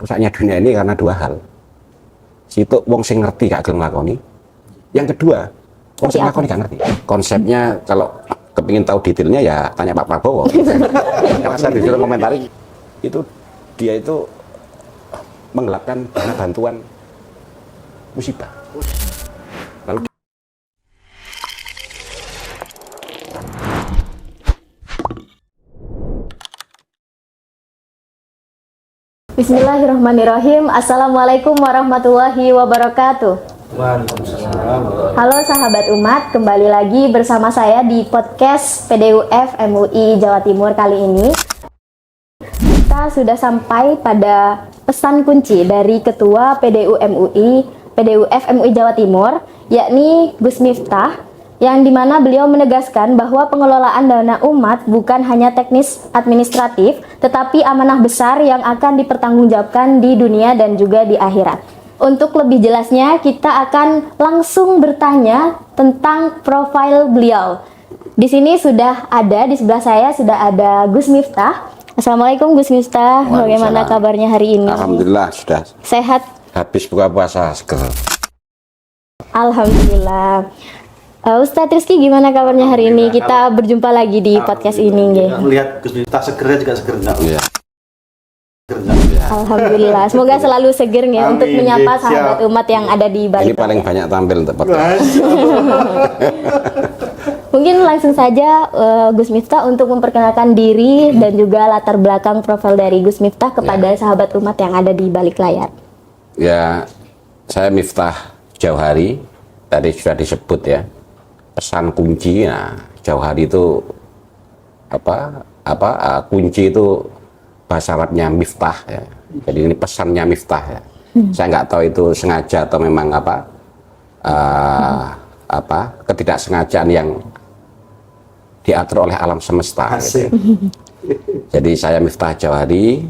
rusaknya dunia ini karena dua hal. Situ wong sing ngerti gak gelem nglakoni. Yang kedua, wong sing nglakoni gak ngerti. Konsepnya kalau kepingin tahu detailnya ya tanya Pak Prabowo. Karena saya disuruh komentari itu dia itu menggelapkan dana bantuan musibah. Lalu Bismillahirrahmanirrahim. Assalamualaikum warahmatullahi wabarakatuh. Waalaikumsalam. Halo sahabat umat, kembali lagi bersama saya di podcast PDUF MUI Jawa Timur kali ini. Kita sudah sampai pada pesan kunci dari Ketua PDUF MUI Jawa Timur, yakni Gus Miftah, yang dimana beliau menegaskan bahwa pengelolaan dana umat bukan hanya teknis administratif, tetapi amanah besar yang akan dipertanggungjawabkan di dunia dan juga di akhirat. Untuk lebih jelasnya, kita akan langsung bertanya tentang profil beliau. Di sini sudah ada, di sebelah saya sudah ada Gus Miftah. Assalamualaikum Gus Miftah, bagaimana kabarnya hari ini? alhamdulillah sudah Sehat? habis buka puasa seger. Alhamdulillah. Ustadz Rizky, gimana kabarnya hari ini? Kita berjumpa lagi di podcast ini. Lihat Gus Miftah segernya juga seger enggak? Iya. Alhamdulillah. Semoga selalu seger ya untuk menyapa sahabat umat yang ada di Ini balik. paling banyak tampil untuk podcast. Mungkin langsung saja Gus Miftah untuk memperkenalkan diri dan juga latar belakang profil dari Gus Miftah kepada sahabat umat yang ada di balik layar. Ya, saya Miftah Jauhari. Tadi sudah disebut ya. Pesan kunci. Nah, Jauhari itu kunci itu bahasa Arabnya miftah ya. Jadi ini pesannya miftah ya. Saya nggak tahu itu sengaja atau memang ketidaksengajaan yang diatur oleh alam semesta gitu. Jadi saya Miftah Jauhari,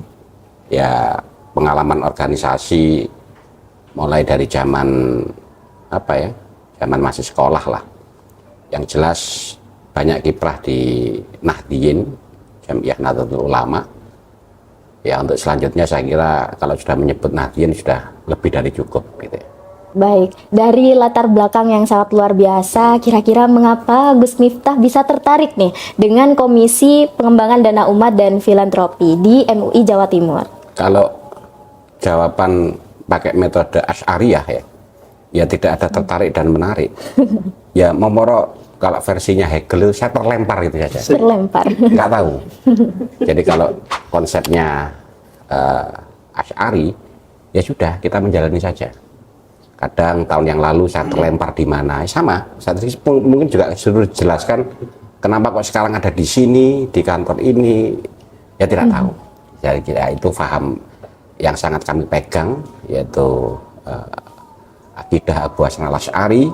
ya pengalaman organisasi mulai dari zaman zaman masih sekolah lah. Yang jelas banyak kiprah di Nahdliyin, Jamiah Nahdlatul Ulama. Ya untuk selanjutnya saya kira kalau sudah menyebut Nahdliyin sudah lebih dari cukup gitu ya. Baik, dari latar belakang yang sangat luar biasa, kira-kira mengapa Gus Miftah bisa tertarik nih dengan Komisi Pengembangan Dana Umat dan Filantropi di MUI Jawa Timur? Kalau jawaban pakai metode Asy'ariyah ya tidak ada tertarik dan menarik. Ya momoro kalau versinya Hegel saya terlempar gitu saja. Terlempar. Nggak tahu. Jadi kalau konsepnya Asy'ari, ya sudah kita menjalani saja. Kadang tahun yang lalu saya terlempar di mana, sama. Saya mungkin juga suruh jelaskan kenapa kok sekarang ada di sini, di kantor ini, ya tidak tahu. Jadi itu paham yang sangat kami pegang, yaitu akidah Abu Hasan al-Asy'ari,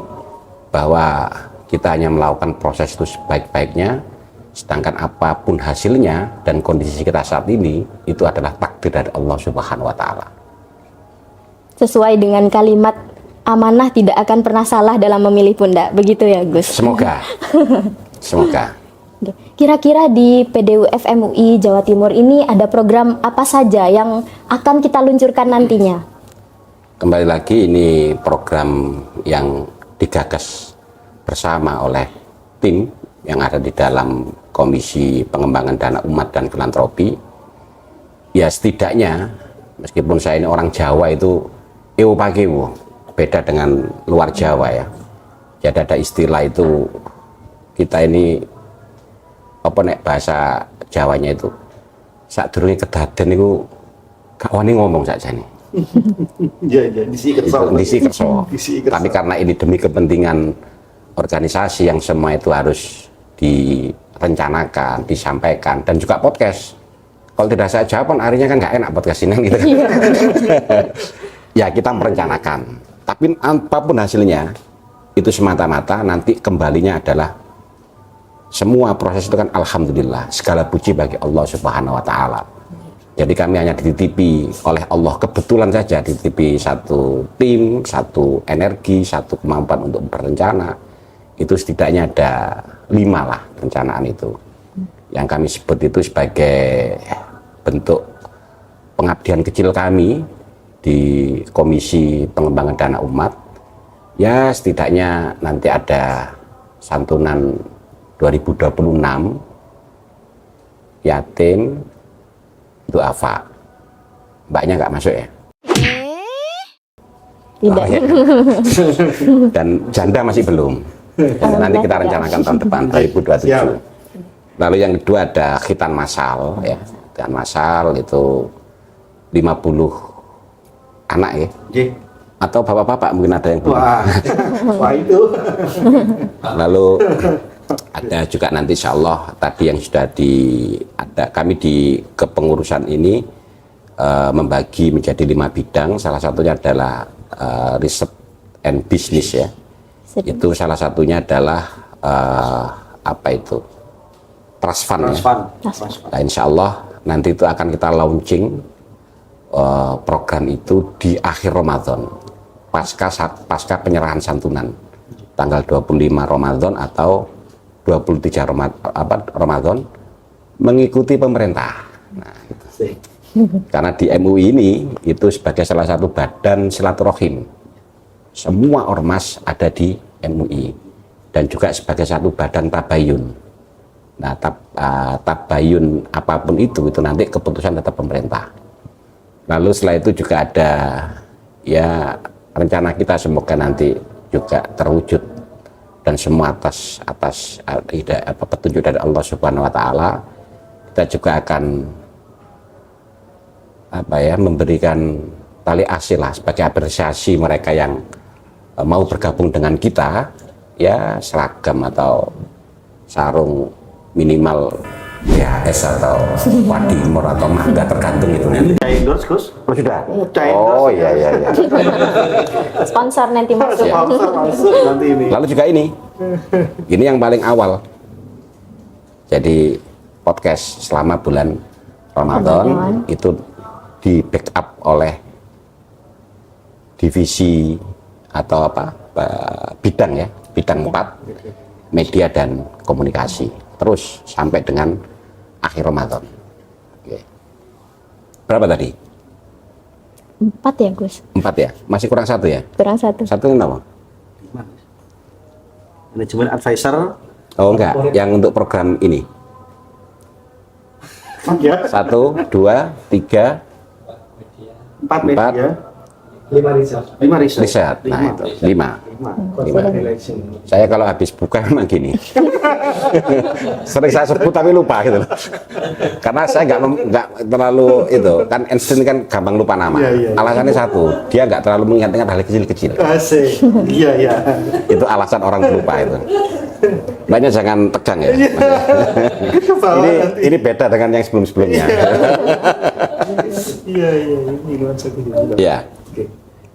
bahwa kita hanya melakukan proses itu sebaik-baiknya, sedangkan apapun hasilnya dan kondisi kita saat ini itu adalah takdir dari Allah Subhanahu wa Ta'ala. Sesuai dengan kalimat amanah tidak akan pernah salah dalam memilih pundak, begitu ya Gus? Semoga. Semoga. Kira-kira di PDUF MUI Jawa Timur ini ada program apa saja yang akan kita luncurkan nantinya? Kembali lagi, ini program yang digagas bersama oleh tim yang ada di dalam Komisi Pengembangan Dana Umat dan Filantropi. Ya setidaknya, meskipun saya ini orang Jawa itu ewo beda dengan luar Jawa ya. Jadi ada istilah itu, kita ini bahasa Jawanya itu sadurunge kedaden niku gak wani ngomong saja nih. Disi kerso. Tapi karena ini demi kepentingan organisasi yang semua itu harus direncanakan, disampaikan, dan juga podcast. Kalau tidak saya jawab, harinya kan nggak enak podcast ini gitu. Ya kita merencanakan. Tapi apapun hasilnya, itu semata-mata nanti kembalinya adalah semua proses itu kan alhamdulillah, segala puji bagi Allah Subhanahu wa Ta'ala. Jadi kami hanya dititipi oleh Allah, kebetulan saja dititipi satu tim, satu energi, satu kemampuan untuk berencana. Itu setidaknya ada 5 lah rencanaan itu. Yang kami sebut itu sebagai bentuk pengabdian kecil kami di Komisi Pengembangan Dana Umat, ya setidaknya nanti ada santunan 2026 yatim duafa. Mbaknya nggak masuk ya? Tidak. Oh, ya. Dan janda masih belum. Nanti kita rencanakan tahun depan 2027. Siap. Lalu yang kedua ada khitan masal ya. Khitan masal itu 50 anak ya. Oke. Atau bapak-bapak mungkin ada yang belum. Wah, wah itu. Lalu ada juga nanti insya Allah tadi yang sudah ada kami di kepengurusan ini membagi menjadi 5 bidang. Salah satunya adalah riset and business ya. Itu salah satunya adalah apa itu trust fund ya. Nah, insya Allah nanti itu akan kita launching program itu di akhir Ramadan pasca penyerahan santunan tanggal 25 Ramadan atau 23 Ramadan mengikuti pemerintah. Nah, gitu. Karena di MUI ini itu sebagai salah satu badan silaturahim. Semua ormas ada di MUI dan juga sebagai satu badan tabayun. Nah, tabayun apapun itu nanti keputusan tetap pemerintah. Lalu setelah itu juga ada ya rencana kita semoga nanti juga terwujud dan semua atas petunjuk dari Allah Subhanahu wa taala. Kita juga akan memberikan tali asih lah sebagai apresiasi mereka yang mau bergabung dengan kita, ya seragam atau sarung minimal ya S atau wadimor atau mangga tergantung itu nanti. Udah endorse Gus? Oh sudah. Udah Oh endorse. iya. Sponsor nanti masuk. Sponsor masuk nanti ini. Lalu juga ini yang paling awal. Jadi podcast selama bulan Ramadan itu di backup oleh divisi atau bidang 4 media dan komunikasi terus sampai dengan akhir Ramadan. Oke. Berapa tadi? 4 ya Gus? 4 ya? Masih kurang 1 ya? Kurang 1. Satu ini apa? Manajemen advisor. Oh enggak, yang untuk program ini. Ya. 1, 2, 3, 4 media. 5 riset. Nah itu 5. Saya kalau habis buka emang gini. Sering saya sebut tapi lupa gitu loh. Karena saya nggak terlalu itu kan Einstein kan gampang lupa nama. Iya. Alasannya satu, dia nggak terlalu mengingat-ingat hal kecil-kecil. Asik. Iya. Itu alasan orang lupa itu. Makanya jangan tegang ya. ini beda dengan yang sebelum-sebelumnya. Iya. Ini nuansa gitu. Iya.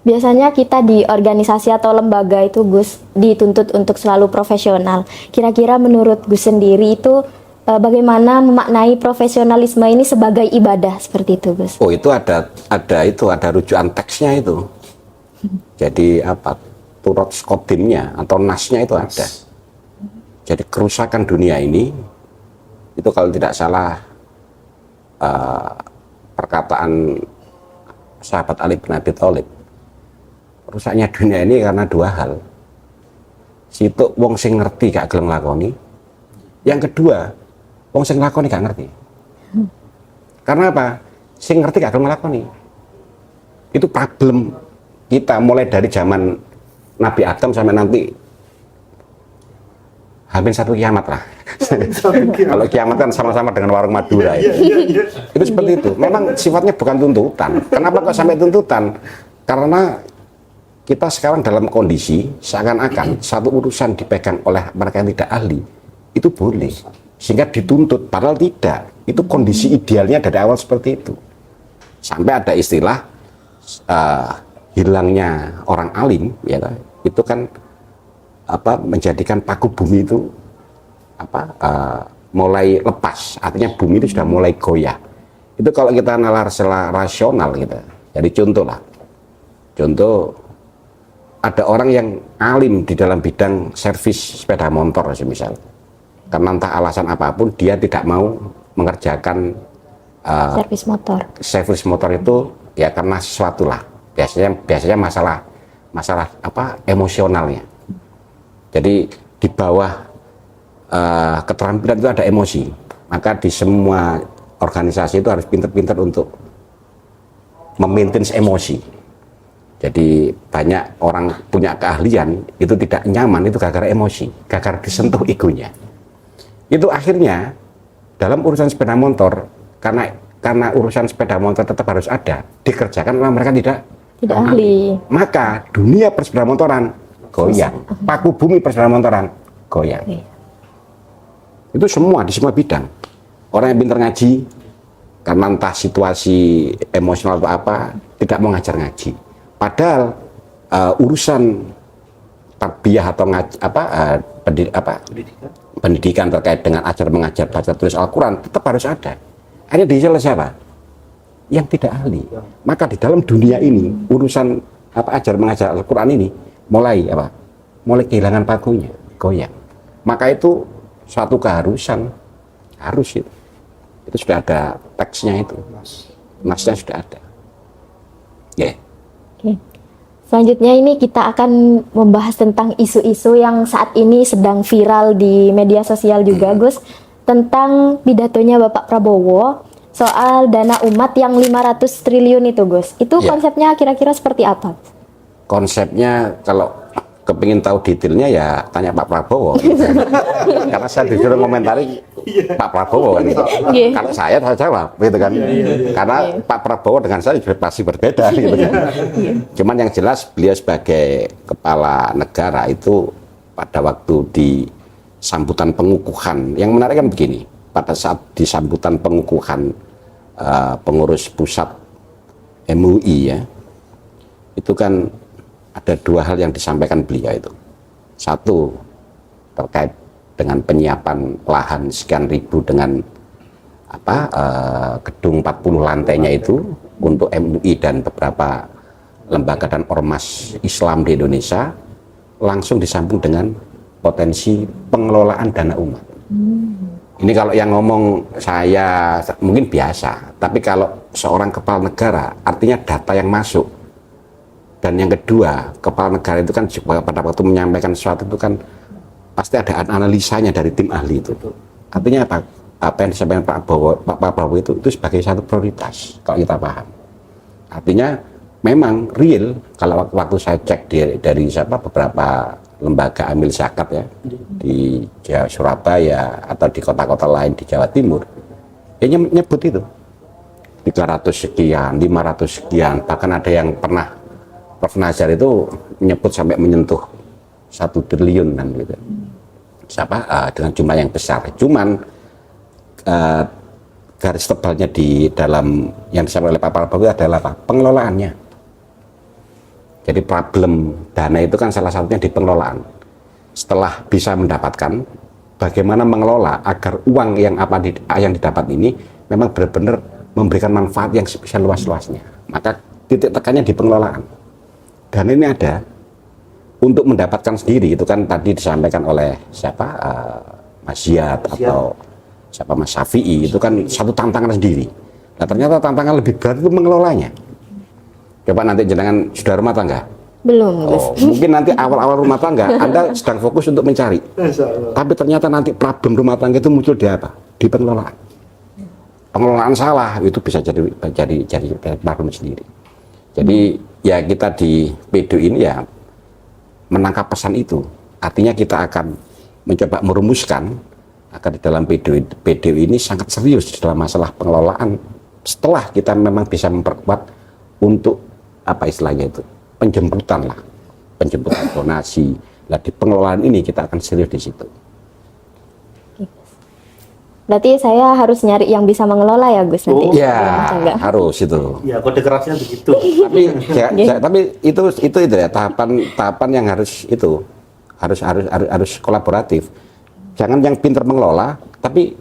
Biasanya kita di organisasi atau lembaga itu Gus dituntut untuk selalu profesional. Kira-kira menurut Gus sendiri itu bagaimana memaknai profesionalisme ini sebagai ibadah seperti itu Gus? Oh itu ada rujukan teksnya itu. Jadi turut skotimnya atau nasnya itu ada. Jadi kerusakan dunia ini itu kalau tidak salah perkataan sahabat Ali bin Abi Thalib. Rusaknya dunia ini karena 2 hal. Situ wong sing ngerti gak gelem lakoni. Yang kedua, wong sing lakoni gak ngerti. Karena apa? Sing ngerti gak gelem lakoni. Itu problem kita mulai dari zaman Nabi Adam sampai nanti hampir 1 kiamat lah. Kalau kiamat kan sama-sama dengan warung Madura ya. Itu seperti itu. Memang sifatnya bukan tuntutan. Kenapa kok sampai tuntutan? Karena kita sekarang dalam kondisi seakan-akan satu urusan dipegang oleh mereka yang tidak ahli itu boleh sehingga dituntut, padahal tidak. Itu kondisi idealnya dari awal seperti itu. Sampai ada istilah hilangnya orang alim ya, itu kan menjadikan paku bumi itu mulai lepas, artinya bumi itu sudah mulai goyah. Itu kalau kita nalar secara rasional gitu. Jadi contoh ada orang yang alim di dalam bidang servis sepeda motor misal, karena entah alasan apapun dia tidak mau mengerjakan Servis motor. servis motor itu ya karena sesuatu lah. Biasanya masalah apa emosionalnya. Jadi di bawah keterampilan itu ada emosi. Maka di semua organisasi itu harus pintar-pintar untuk memaintain emosi. Jadi banyak orang punya keahlian itu tidak nyaman itu gara-gara emosi, gara-gara disentuh egonya. Itu akhirnya dalam urusan sepeda motor karena urusan sepeda motor tetap harus ada dikerjakan oleh mereka tidak ahli. Maka dunia persepeda motoran goyang, paku bumi persepeda motoran goyang. Itu semua di semua bidang. Orang yang pintar ngaji karena entah situasi emosional atau apa tidak mau ngajar ngaji. Padahal urusan tarbiyah atau pendidikan terkait dengan ajar mengajar baca tulis Al-Quran tetap harus ada. Akhirnya diisi oleh siapa? Yang tidak ahli. Maka di dalam dunia ini urusan ajar mengajar Al-Quran ini mulai kehilangan pakunya, goyang. Maka itu suatu keharusan, harus itu sudah ada teksnya itu, nasnya sudah ada. Ya. Oke. Selanjutnya ini kita akan membahas tentang isu-isu yang saat ini sedang viral di media sosial juga, Gus, tentang pidatonya Bapak Prabowo soal dana umat yang 500 triliun itu, Gus. Itu Ya. konsepnya kira-kira seperti apa? Konsepnya kalau kepingin tahu detailnya ya tanya Pak Prabowo. Karena saya disuruh komentari Pak Prabowo kan gitu. Iya. Kalau saya jawab gitu kan. Karena Pak Prabowo dengan saya pasti berbeda gitu kan. Cuman yang jelas beliau sebagai kepala negara itu pada waktu di sambutan pengukuhan, yang menarik kan begini, pada saat di sambutan pengukuhan pengurus pusat MUI ya, itu kan ada dua hal yang disampaikan beliau itu. Satu, terkait dengan penyiapan lahan sekian ribu dengan gedung 40 lantainya itu untuk MUI dan beberapa lembaga dan ormas Islam di Indonesia, langsung disambung dengan potensi pengelolaan dana umat. Ini kalau yang ngomong saya mungkin biasa, tapi kalau seorang kepala negara artinya data yang masuk. Dan yang kedua, kepala negara itu kan juga pada waktu menyampaikan sesuatu itu kan pasti ada analisanya dari tim ahli itu. Artinya apa yang disampaikan Pak Prabowo itu sebagai satu prioritas kalau kita paham. Artinya memang real kalau waktu saya cek dari beberapa lembaga amil zakat ya di Surabaya atau di kota-kota lain di Jawa Timur, ya nyebut itu 300 sekian, 500 sekian, bahkan ada yang pernah Prof. Nazar itu menyebut sampai menyentuh 1 triliun kan gitu. Dengan jumlah yang besar. Cuman garis tebalnya di dalam yang disampaikan oleh Pak Prabowo adalah pengelolaannya. Jadi problem dana itu kan salah satunya di pengelolaan. Setelah bisa mendapatkan, bagaimana mengelola agar uang yang didapat ini memang benar-benar memberikan manfaat yang sebesar luas-luasnya. Maka titik tekannya di pengelolaan. Dan ini ada untuk mendapatkan sendiri, itu kan tadi disampaikan oleh Mas Ziyad atau Mas Syafi'i, itu kan satu tantangan sendiri. Nah ternyata tantangan lebih berat itu mengelolanya. Coba nanti jenengan sudah rumah tangga? Belum, mungkin nanti awal-awal rumah tangga Anda sedang fokus untuk mencari, tapi ternyata nanti problem rumah tangga itu muncul di apa? Di pengelolaan. Pengelolaan salah itu bisa jadi problem sendiri. Jadi ya kita di PDU ini ya menangkap pesan itu. Artinya kita akan mencoba merumuskan agar di dalam PDU ini sangat serius dalam masalah pengelolaan. Setelah kita memang bisa memperkuat untuk istilahnya itu penjemputan donasi. Nah di pengelolaan ini kita akan serius di situ. Berarti saya harus nyari yang bisa mengelola ya Gus nanti. Ya harus itu. Ya kode kerasnya begitu. Tapi itu ya tahapan yang harus kolaboratif. Jangan yang pintar mengelola tapi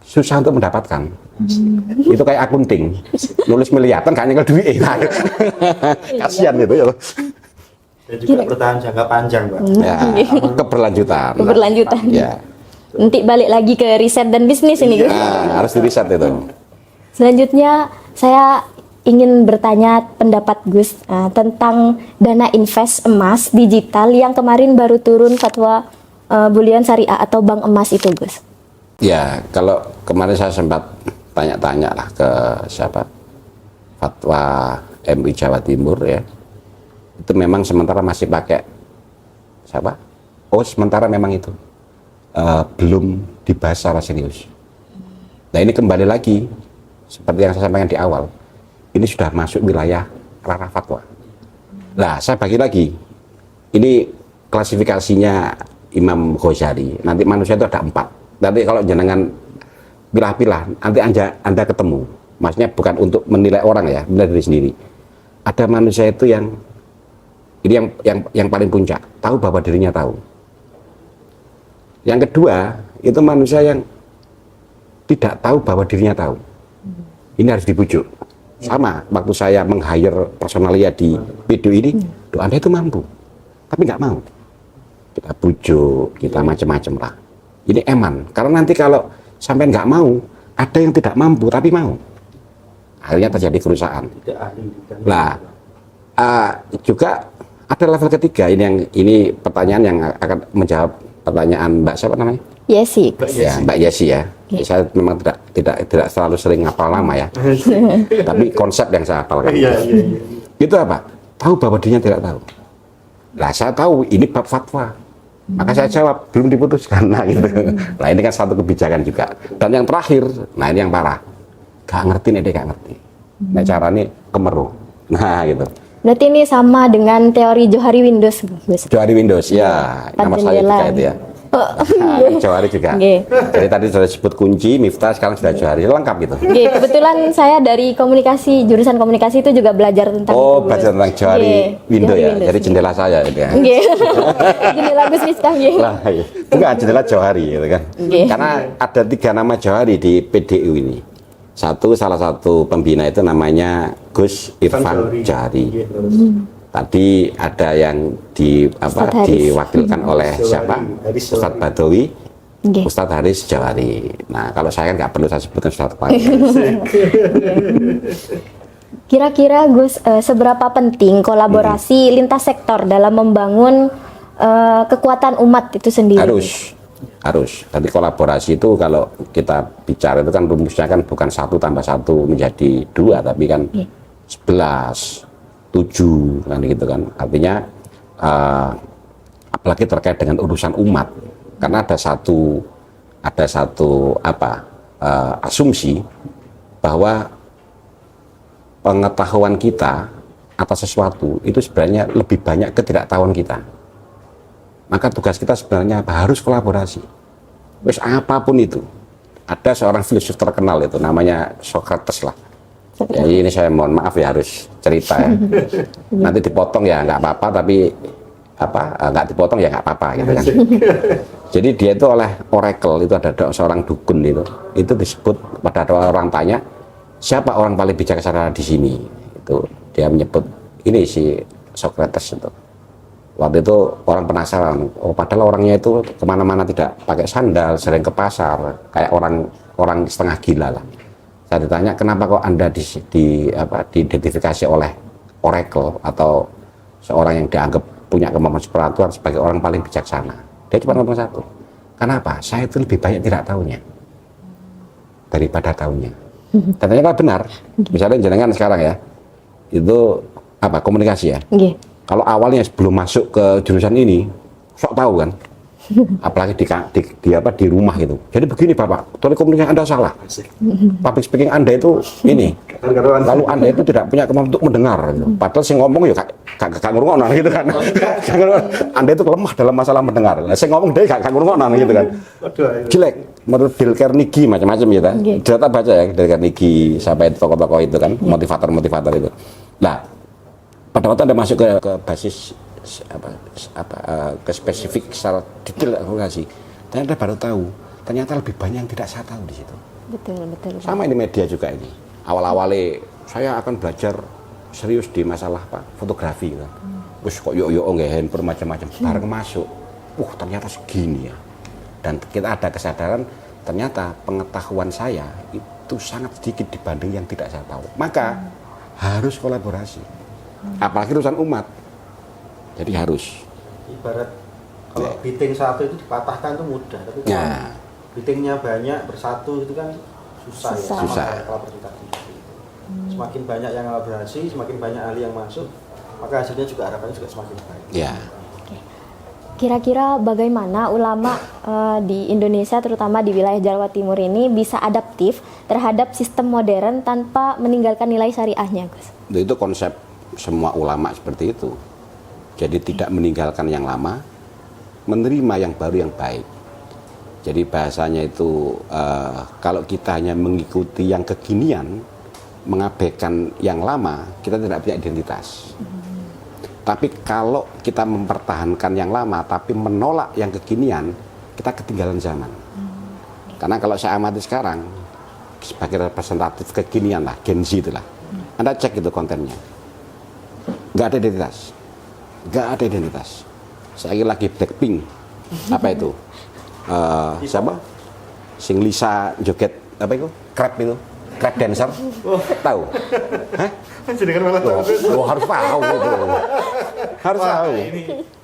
susah untuk mendapatkan. Itu kayak akunting, nulis miliaran kan nyekel duit. Kasihan itu ya. Dan juga bertahan jangka panjang, Pak. Ya, keberlanjutan. Keberlanjutan. Ya. Nanti balik lagi ke riset dan bisnis ini, Gus. Nah, harus di riset itu. Selanjutnya saya ingin bertanya pendapat Gus tentang dana invest emas digital yang kemarin baru turun fatwa bulian syariah atau bank emas itu, Gus. Ya, kalau kemarin saya sempat tanya-tanya lah ke siapa, fatwa MUI Jawa Timur ya, itu memang sementara masih pakai siapa? Oh, sementara memang itu belum dibahas secara serius. Nah, ini kembali lagi seperti yang saya sampaikan di awal, ini sudah masuk wilayah ranah fatwa. Nah, saya bagi lagi, ini klasifikasinya Imam Ghazali. Nanti manusia itu ada 4. Nanti kalau jenengan pilah-pilah, nanti anda ketemu. Maksudnya bukan untuk menilai orang ya, menilai diri sendiri. Ada manusia itu yang ini yang paling puncak, tahu bahwa dirinya tahu. Yang kedua, itu manusia yang tidak tahu bahwa dirinya tahu. Ini harus dibujuk. Sama, waktu saya meng-hire personalia di video ini, Anda itu mampu, tapi nggak mau. Kita bujuk, kita macam-macam lah. Ini eman, karena nanti kalau sampai nggak mau, ada yang tidak mampu tapi mau. Akhirnya terjadi kerusakan. Nah, juga ada level ketiga. Ini pertanyaan yang akan menjawab pertanyaan Mbak siapa namanya? Yesi. Ya, Mbak Yesi ya. Saya memang tidak selalu sering ngapal nama ya. Tapi konsep yang saya hafalkan. Itu apa? Tahu bahwa dirinya tidak tahu. Nah, saya tahu ini bab fatwa. Maka saya jawab belum diputuskan. Nah, gitu. Nah, ini kan satu kebijakan juga. Dan yang terakhir, nah ini yang parah. Gak ngerti nih, dia gak ngerti. Nah, caranya kemeruh. Nah, gitu. Berarti ini sama dengan teori Johari Windows, Gus. Johari Windows, ya. Nama saya juga itu ya. Nah, Johari juga. Jadi tadi sudah disebut kunci, Miftah, sekarang sudah Johari, lengkap gitu. Kebetulan saya dari jurusan komunikasi itu juga belajar tentang Oh, itu, belajar tentang Johari Windows ya. Jadi jendela saya gitu ya. Jendela Gus Miftah, Lah, iya. Enggak, jendela Johari gitu kan. Karena ada 3 nama Johari di PDU ini. Salah satu pembina itu namanya Gus Irfan Johari. Tadi ada yang diwakilkan oleh siapa? Ustadz Badawi, Ustadz Haris Johari. Nah, kalau saya kan nggak perlu saya sebutkan Ustadz Pak. Kira-kira Gus, seberapa penting kolaborasi lintas sektor dalam membangun kekuatan umat itu sendiri? Harus. Tadi kolaborasi itu kalau kita bicara itu kan rumusnya kan bukan 1 tambah 1 menjadi 2, tapi kan 11, 7 kan gitu kan. Artinya apalagi terkait dengan urusan umat, karena ada satu asumsi bahwa pengetahuan kita atas sesuatu itu sebenarnya lebih banyak ketidaktahuan kita. Maka tugas kita sebenarnya harus kolaborasi. Wes apapun itu. Ada seorang filsuf terkenal itu namanya Socrates lah. Jadi ini saya mohon maaf ya harus cerita ya. Nanti dipotong ya nggak apa-apa, tapi nggak dipotong ya nggak apa-apa gitu kan. Jadi dia itu oleh oracle, itu ada seorang dukun itu disebut pada orang tanya siapa orang paling bijaksana di sini, itu dia menyebut ini si Socrates itu. Waktu itu orang penasaran, padahal orangnya itu kemana-mana tidak pakai sandal, sering ke pasar, kayak orang setengah gila lah. Saya ditanya, kenapa kok Anda diidentifikasi oleh oracle atau seorang yang dianggap punya kemampuan pengetahuan sebagai orang paling bijaksana? Dia cuma ngomong satu, kenapa? Saya itu lebih banyak tidak tahunya daripada tahunya. Dan ternyata benar. Misalnya jenengan sekarang ya, itu komunikasi ya. Kalau awalnya sebelum masuk ke jurusan ini, sok tahu kan, apalagi di rumah gitu. Jadi begini Bapak, telekomunikasi Anda salah. Public speaking Anda itu ini, lalu Anda itu tidak punya kemampuan untuk mendengar. Gitu. Padahal saya ngomong ya gak ngurungonan gitu kan. Anda itu lemah dalam masalah mendengar. Saya ngomong dia gak ngurungonan gitu kan. Jelek. Menurut Dale Carnegie macam-macam gitu kan. Data baca ya Dale Carnegie, sampai tokoh-tokoh itu kan, motivator itu. Nah, pada waktu Anda masuk ke basis ke spesifik secara detail komunikasi, ternyata baru tahu ternyata lebih banyak yang tidak saya tahu di situ. Betul. Sama ini media juga ini. Awal-awalnya saya akan belajar serius di masalah fotografi kan. Terus kok yo nggak handphone macam-macam. Bareng masuk, ternyata segini ya. dan kita ada kesadaran ternyata pengetahuan saya itu sangat sedikit dibanding yang tidak saya tahu, maka harus kolaborasi, apalagi urusan umat, jadi harus. Ibarat kalau biting satu itu dipatahkan itu mudah, tapi kalau bitingnya banyak bersatu itu kan susah. Ya, susah. Kolaborasi tadi. Semakin banyak yang kolaborasi, semakin banyak ahli yang masuk, maka hasilnya juga harapannya juga semakin baik. Ya. Kira-kira bagaimana ulama di Indonesia, terutama di wilayah Jawa Timur ini, bisa adaptif terhadap sistem modern tanpa meninggalkan nilai syariahnya, Gus? Itu konsep semua ulama seperti itu. Jadi tidak meninggalkan yang lama, menerima yang baru yang baik. Jadi bahasanya itu kalau kita hanya mengikuti yang kekinian, mengabaikan yang lama, kita tidak punya identitas. Tapi kalau kita mempertahankan yang lama tapi menolak yang kekinian, kita ketinggalan zaman. Karena kalau saya amati sekarang sebagai representatif kekinian lah, Gen Z itulah. Anda cek itu kontennya. Nggak ada identitas. Nggak ada identitas. Saya lagi Blackpink. Apa itu? Siapa? Sing Lisa joget apa itu? Crab itu? Crab dancer? Tahu? Hah? Jadi kan malah tahu. Oh, harus tahu itu. Harus tahu.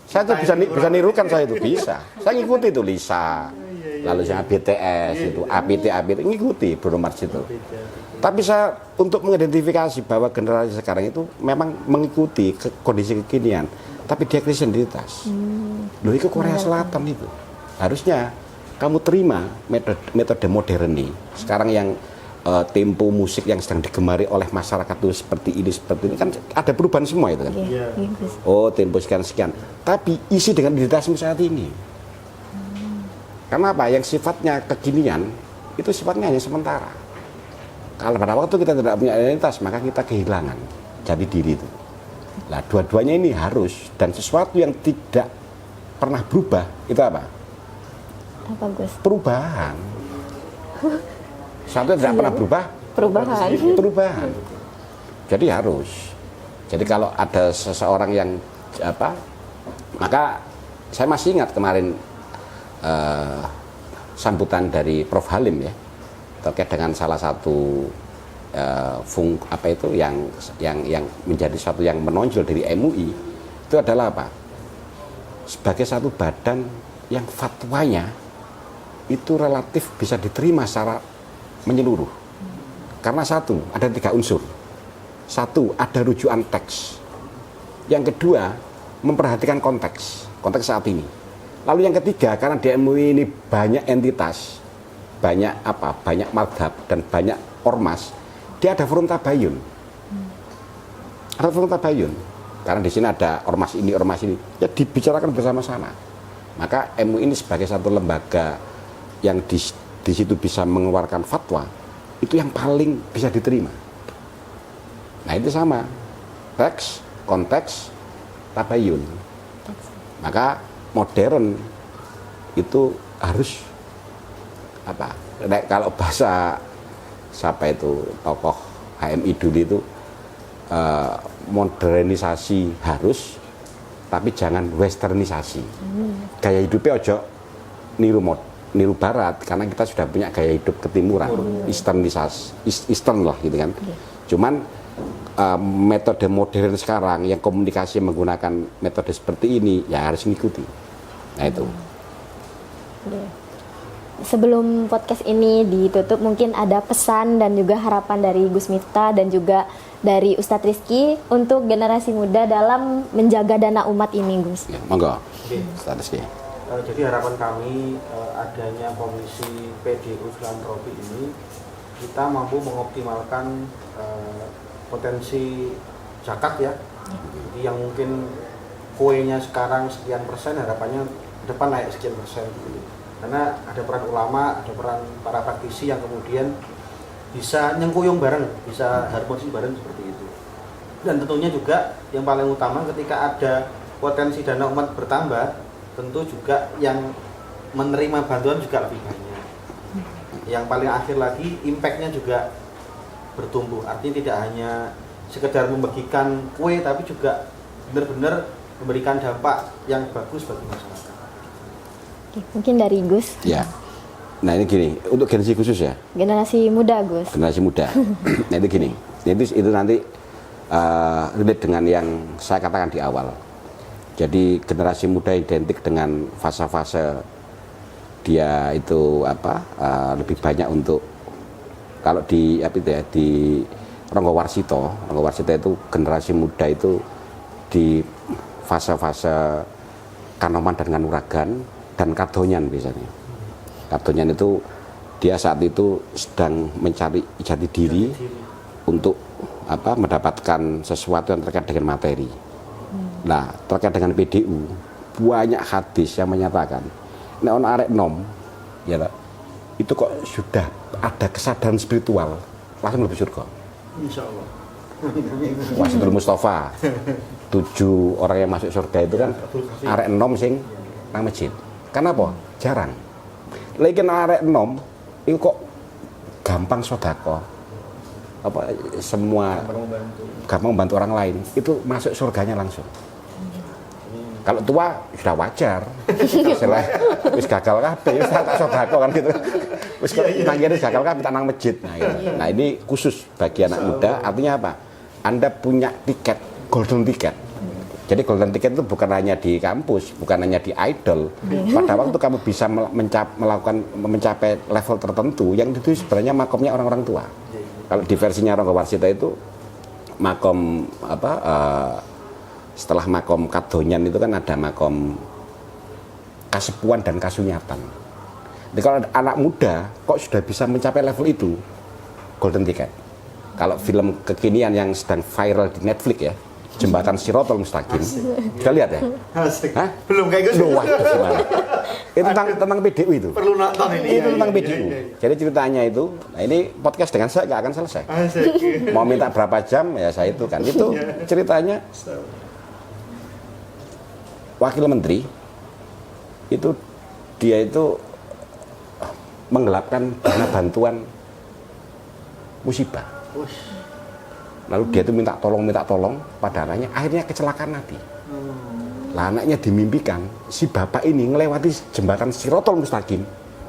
Saya tuh bisa nirukan, saya itu bisa. Saya ngikuti itu Lisa. Lalu sama BTS itu, APT ngikuti Bruno Mars itu. Tapi saya untuk mengidentifikasi bahwa generasi sekarang itu memang mengikuti kondisi kekinian, tapi dia krisis identitas. Loh, itu Korea Selatan itu. Harusnya kamu terima metode modern nih. Sekarang yang tempo musik yang sedang digemari oleh masyarakat itu seperti ini kan ada perubahan semua itu kan. Oh, tempo sekian. Tapi isi dengan identitasmu saat ini. Karena apa? Yang sifatnya kekinian itu sifatnya hanya sementara. Kalau pada waktu kita tidak punya identitas, maka kita kehilangan jati diri itu. Nah, dua-duanya ini harus, dan sesuatu yang tidak pernah berubah itu apa? Apa, Gus? Perubahan. Satu tidak pernah berubah, perubahan. Jadi harus. Jadi kalau ada seseorang yang maka saya masih ingat kemarin sambutan dari Prof Halim ya, terkait dengan salah satu yang menjadi satu yang menonjol dari MUI itu adalah apa? Sebagai satu badan yang fatwanya itu relatif bisa diterima secara menyeluruh. Karena satu, ada 3 unsur. Satu, ada rujukan teks. Yang kedua, memperhatikan konteks saat ini. Lalu yang ketiga, karena di MUI ini banyak entitas, banyak madhab dan banyak ormas, dia ada forum tabayun. Ada forum tabayun. Karena di sini ada ormas ini, ya dibicarakan bersama-sama. Maka MUI ini sebagai satu lembaga yang di situ bisa mengeluarkan fatwa, itu yang paling bisa diterima. Nah, itu sama, teks, konteks, tabayun. Maka modern itu harus kalau bahasa siapa itu tokoh HMI dulu itu modernisasi harus, tapi jangan westernisasi. Gaya hidupnya ojo niru barat, karena kita sudah punya gaya hidup ketimuran, Eastern lah gitu kan. Cuman metode modern sekarang yang komunikasi menggunakan metode seperti ini ya harus mengikuti. Nah itu. Sebelum podcast ini ditutup, mungkin ada pesan dan juga harapan dari Gus Miftah dan juga dari Ustadz Rizky untuk generasi muda dalam menjaga dana umat ini, Gus. Ya, monggo, Ustadz Rizky. Jadi harapan kami adanya komisi PDU filantropi ini, kita mampu mengoptimalkan potensi zakat ya. Jadi yang mungkin kuenya sekarang sekian persen, harapannya depan naik sekian persen gitu. Karena ada peran ulama, ada peran para praktisi yang kemudian bisa nyengkuyung bareng, bisa harmonis bareng seperti itu. Dan tentunya juga yang paling utama ketika ada potensi dana umat bertambah, tentu juga yang menerima bantuan juga lebih banyak. Yang paling akhir lagi, impact-nya juga bertumbuh. Artinya tidak hanya sekedar membagikan kue, tapi juga benar-benar memberikan dampak yang bagus bagi masyarakat. Oke, mungkin dari Gus, Ya. Nah ini gini, untuk generasi khusus ya, generasi muda Gus. generasi muda. Nah itu gini, itu nanti relate dengan yang saya katakan di awal. Jadi generasi muda identik dengan fase-fase dia itu lebih banyak untuk kalau di di Ronggo Warsito itu generasi muda itu di fase-fase Kanoman dan Kanuragan dan Kadonyan biasanya. Kadonyan itu dia saat itu sedang mencari jati diri untuk mendapatkan sesuatu yang terkait dengan materi. Nah, terkait dengan PDU banyak hadis yang menyatakan nek ono arek nom ya tak, itu kok sudah ada kesadaran spiritual langsung lebih surga. Insyaallah. Wasitul Mustafa 7 orang yang masuk surga itu kan arek nom sing nang masjid. Kenapa? Jarang. Lagi arek nom itu kok gampang sodako semua gampang membantu orang lain itu masuk surganya langsung. Kalau tua sudah wajar, setelah wis gagal kabeh wis tak sodako kan gitu. Wis nanggene gagal kabeh tak nang masjid. Nah ini khusus bagi anak muda, artinya apa? Anda punya tiket, golden ticket. Jadi golden ticket itu bukan hanya di kampus, bukan hanya di idol. Pada waktu kamu bisa mencapai level tertentu, yang itu sebenarnya makomnya orang-orang tua. Kalau di versinya Ronggo Warsito itu makom setelah makom Kadonyan itu kan ada makom kasepuan dan kasunyatan. Jadi kalau anak muda kok sudah bisa mencapai level itu, golden ticket. Kalau film kekinian yang sedang viral di Netflix ya, Jembatan Shirotol Mustaqim. Sudah lihat ya? Asik. Hah? Belum kayak gitu. Wah, gimana? Itu tentang PDU itu. Perlu nonton ini. Itu tentang PDU. Jadi ceritanya itu, nah ini podcast dengan saya nggak akan selesai. Asik. Mau minta berapa jam ya saya itu kan. Itu ceritanya wakil menteri itu dia itu menggelapkan dana bantuan musibah. Lalu dia itu minta tolong pada anaknya, akhirnya kecelakaan mati. Lah anaknya dimimpikan si bapak ini ngelewati jembatan Shirotol Mustaqim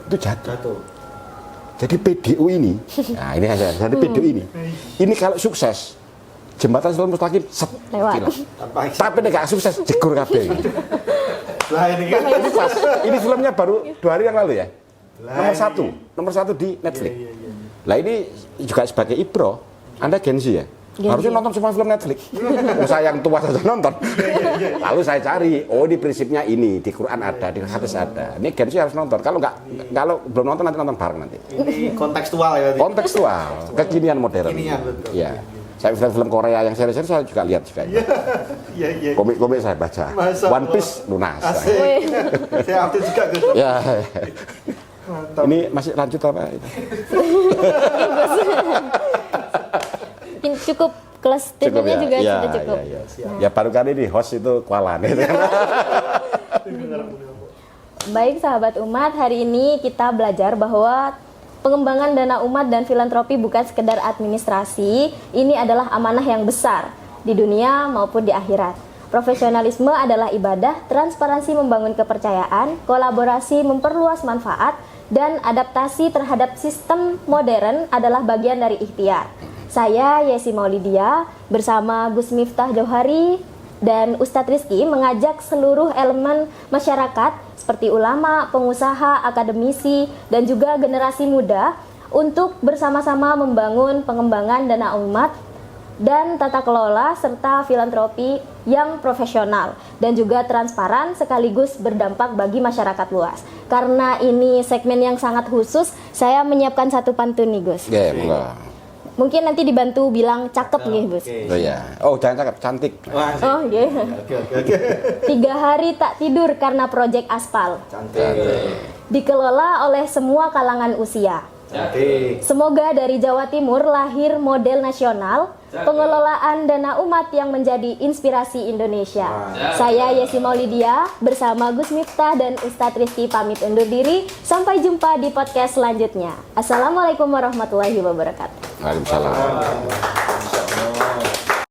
itu jatuh. Jadi PDU ini, nah ini aja, jadi PDU ini kalau sukses jembatan Shirotol Mustaqim Lewat. Tapi nggak sukses jegur kabeh. Lah ini kan Ini pas, ini filmnya baru 2 hari yang lalu ya. Nomor satu di Netflix. Lah ini juga sebagai ibro, Anda Gen Z ya. Harusnya nonton semua film Netflix. Saya yang tua saja nonton. Lalu saya cari, oh di prinsipnya ini di Quran ada, di hadis ada. Ini Gen Z harus nonton. Kalau belum nonton nanti nonton bareng nanti. ini kontekstual ya. Kontekstual, kekinian modern. Kekinian, betul. Ya. Saya film-film Korea yang seri-seri saya juga lihat juga. Iya. Komik-komik saya baca. Masa One Piece lunas. Asik. Saya update juga Gus. Ya. Mantap. Ini masih lanjut apa itu? Mungkin cukup kelas statementnya juga sudah cukup. Ya. Ya baru kali ini host itu kualan itu. Baik sahabat umat, hari ini kita belajar bahwa pengembangan dana umat dan filantropi bukan sekedar administrasi, ini adalah amanah yang besar di dunia maupun di akhirat. Profesionalisme adalah ibadah, transparansi membangun kepercayaan, kolaborasi memperluas manfaat, dan adaptasi terhadap sistem modern adalah bagian dari ikhtiar. Saya Yesi Maulidia bersama Gus Miftah Johari dan Ustadz Rizky mengajak seluruh elemen masyarakat seperti ulama, pengusaha, akademisi, dan juga generasi muda untuk bersama-sama membangun pengembangan dana umat dan tata kelola serta filantropi yang profesional dan juga transparan sekaligus berdampak bagi masyarakat luas. Karena ini segmen yang sangat khusus, saya menyiapkan satu pantun nih Gus. Ya, enggak. Mungkin nanti dibantu bilang cakep nih Gus. Oh ya. Oh, jangan cakep, cantik. Wah, Oh iya. Oke. 3 hari tak tidur karena proyek aspal. Cantik. Dikelola oleh semua kalangan usia. Cantik. Semoga dari Jawa Timur lahir model nasional pengelolaan dana umat yang menjadi inspirasi Indonesia. Saya Yesi Maulidia bersama Gus Miftah dan Ustadz Rizky pamit undur diri. Sampai jumpa di podcast selanjutnya. Assalamualaikum warahmatullahi wabarakatuh. Waalaikumsalam.